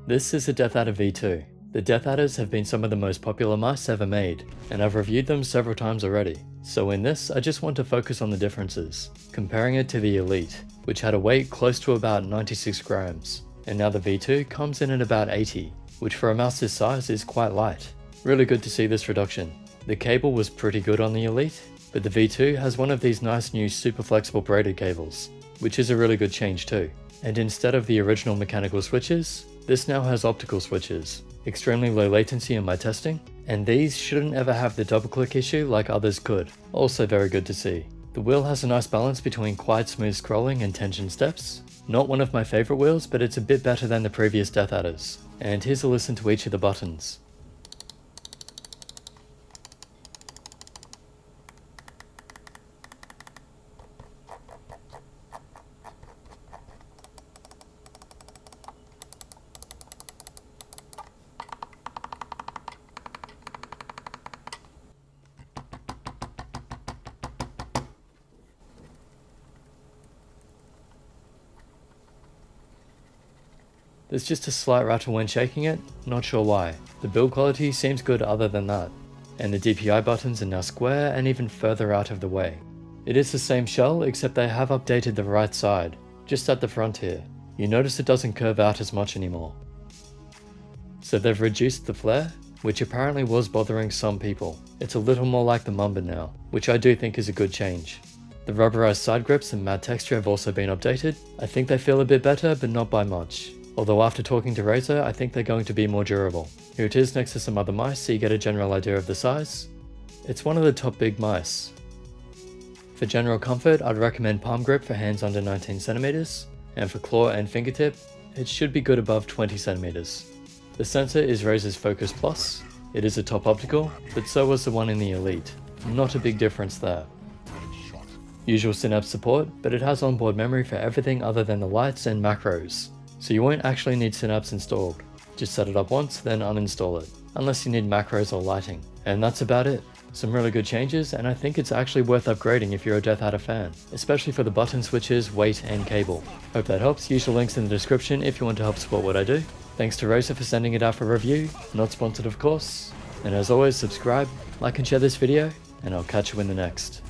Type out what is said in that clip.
This is a DeathAdder V2. The DeathAdders have been some of the most popular mice ever made, and I've reviewed them several times already. So in this, I just want to focus on the differences, comparing it to the Elit, which had a weight close to about 96 grams, and now the V2 comes in at about 80, which for a mouse this size is quite light. Really good to see this reduction. The cable was pretty good on the Elit, but the V2 has one of these nice new super flexible braided cables, which is a really good change too. And instead of the original mechanical switches, this now has optical switches, extremely low latency in my testing, and these shouldn't ever have the double click issue like others could. Also very good to see. The wheel has a nice balance between quite smooth scrolling and tension steps. Not one of my favorite wheels, but it's a bit better than the previous DeathAdders. And here's a listen to each of the buttons. There's just a slight rattle when shaking it, not sure why. The build quality seems good other than that. And the DPI buttons are now square and even further out of the way. It is the same shell, except they have updated the right side, just at the front here. You notice it doesn't curve out as much anymore. So they've reduced the flare, which apparently was bothering some people. It's a little more like the Mamba now, which I do think is a good change. The rubberized side grips and matte texture have also been updated. I think they feel a bit better, but not by much. Although after talking to Razer, I think they're going to be more durable. Here it is next to some other mice so you get a general idea of the size. It's one of the top big mice. For general comfort, I'd recommend palm grip for hands under 19 centimeters, and for claw and fingertip, it should be good above 20 centimeters. The sensor is Razer's Focus Plus. It is a top optical, but so was the one in the Elit. Not a big difference there. Usual Synapse support, but it has onboard memory for everything other than the lights and macros. So you won't actually need Synapse installed. Just set it up once, then uninstall it, unless you need macros or lighting. And that's about it. Some really good changes, and I think it's actually worth upgrading if you're a DeathAdder fan, especially for the button switches, weight, and cable. Hope that helps. Use the links in the description if you want to help support what I do. Thanks to Razer for sending it out for review, not sponsored of course. And as always, subscribe, like and share this video, and I'll catch you in the next.